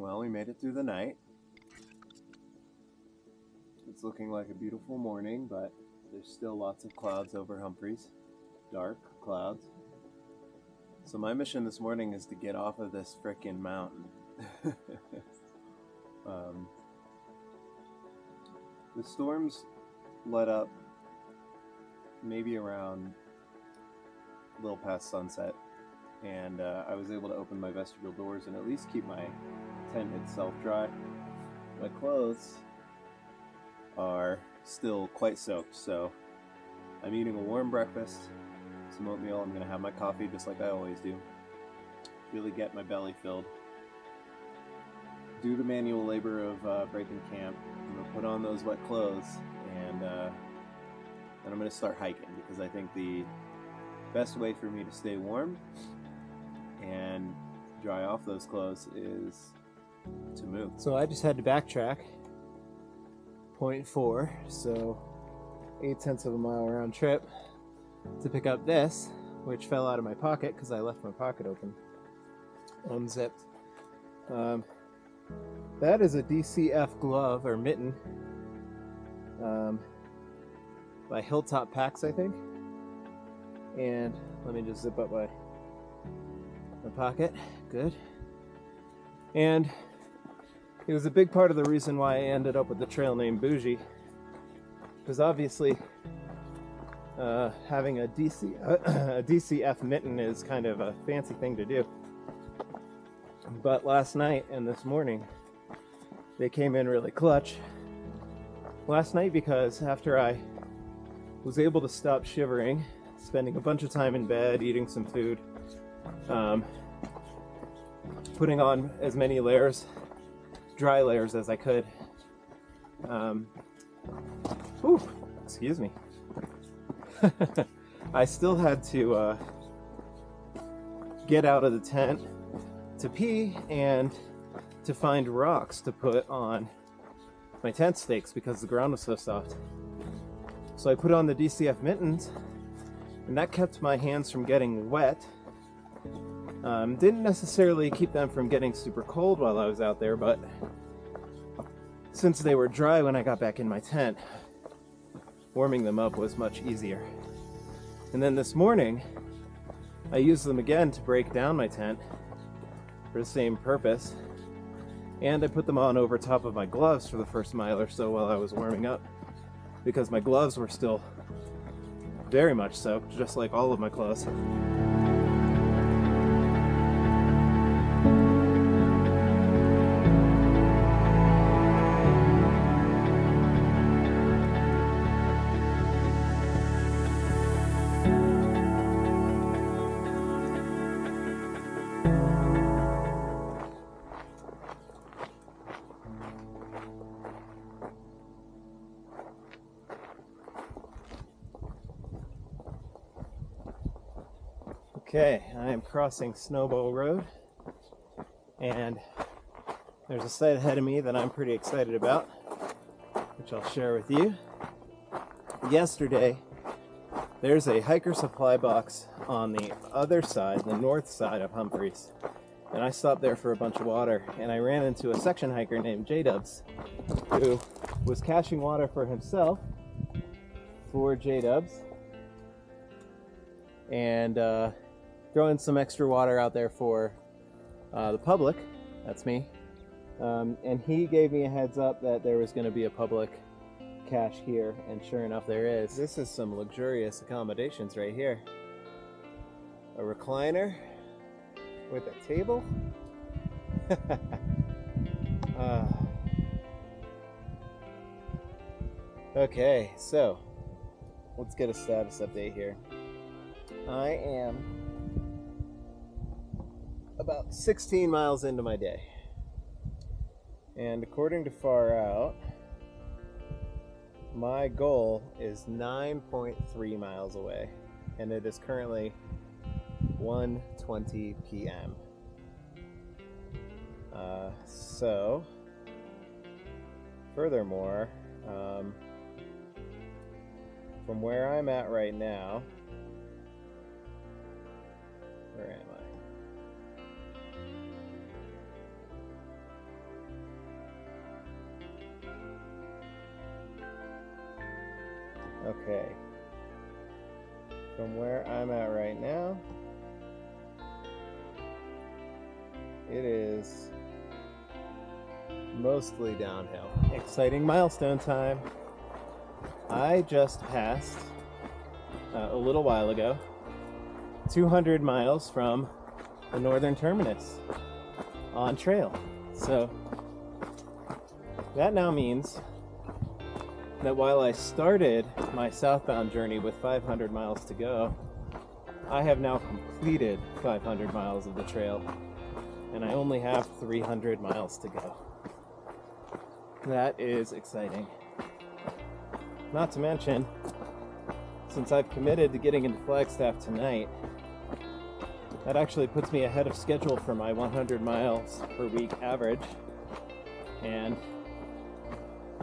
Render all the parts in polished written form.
Well, we made it through the night. It's looking like a beautiful morning, but there's still lots of clouds over Humphreys. Dark clouds. So my mission this morning is to get off of this frickin' mountain. The storms let up maybe around a little past sunset, and I was able to open my vestibule doors and at least keep my tent itself dry. My clothes are still quite soaked, so I'm eating a warm breakfast, some oatmeal. I'm gonna have my coffee just like I always do. Really get my belly filled. Do the manual labor of breaking camp. I'm gonna put on those wet clothes, and then I'm gonna start hiking, because I think the best way for me to stay warm and dry off those clothes is to move. So I just had to backtrack 0.4, so 0.8 of a mile round trip to pick up this, which fell out of my pocket because I left my pocket open, unzipped. That is a DCF glove or mitten by Hilltop Packs, I think. And let me just zip up my pocket. Good. And it was a big part of the reason why I ended up with the trail name Bougie, because obviously having a DCF mitten is kind of a fancy thing to do. But last night and this morning, they came in really clutch. Last night because after I was able to stop shivering, spending a bunch of time in bed, eating some food, putting on as many layers, dry layers as I could. Excuse me. I still had to get out of the tent to pee and to find rocks to put on my tent stakes because the ground was so soft. So I put on the DCF mittens, and that kept my hands from getting wet. Didn't necessarily keep them from getting super cold while I was out there, but since they were dry when I got back in my tent, warming them up was much easier. And then this morning, I used them again to break down my tent for the same purpose, and I put them on over top of my gloves for the first mile or so while I was warming up, because my gloves were still very much soaked, just like all of my clothes. Okay, I am crossing Snowball Road, and there's a site ahead of me that I'm pretty excited about, which I'll share with you. Yesterday, there's a hiker supply box on the other side, the north side of Humphreys, and I stopped there for a bunch of water, and I ran into a section hiker named J-Dubs, who was caching water for himself, for J-Dubs, and throwing some extra water out there for the public. That's me. And he gave me a heads up that there was going to be a public cache here, and sure enough there is. This is some luxurious accommodations right here. A recliner with a table. Okay, so let's get a status update here. I am about 16 miles into my day, and according to Far Out, my goal is 9.3 miles away, and it is currently 1:20 p.m. So furthermore, from where I'm at right now, where am I? Okay. From where I'm at right now, it is mostly downhill. Exciting milestone time. I just passed, a little while ago, 200 miles from the northern terminus on trail. So that now means that while I started my southbound journey with 500 miles to go, I have now completed 500 miles of the trail, and I only have 300 miles to go. That is exciting. Not to mention, since I've committed to getting into Flagstaff tonight, that actually puts me ahead of schedule for my 100 miles per week average, and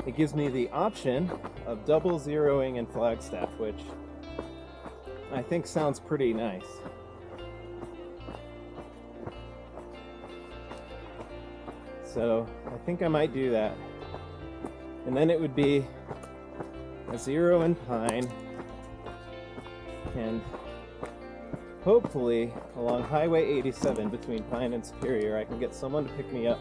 it gives me the option of double zeroing in Flagstaff, which I think sounds pretty nice. So I think I might do that. And then it would be a zero in Pine, and hopefully along Highway 87 between Pine and Superior I can get someone to pick me up,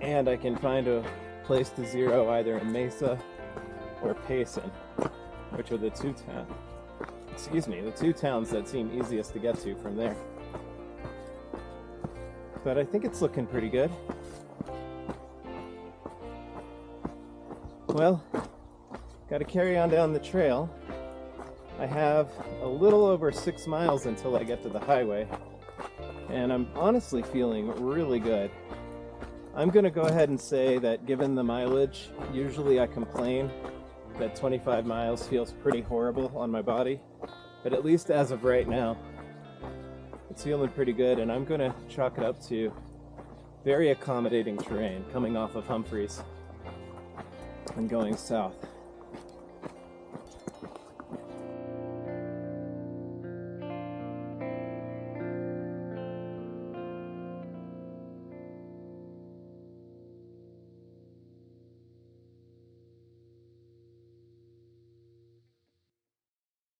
and I can find a place to zero either in Mesa or Payson, which are the two towns that seem easiest to get to from there. But I think it's looking pretty good. Well, got to carry on down the trail. I have a little over 6 miles until I get to the highway, and I'm honestly feeling really good. I'm going to go ahead and say that given the mileage, usually I complain that 25 miles feels pretty horrible on my body, but at least as of right now, it's feeling pretty good, and I'm going to chalk it up to very accommodating terrain coming off of Humphreys and going south.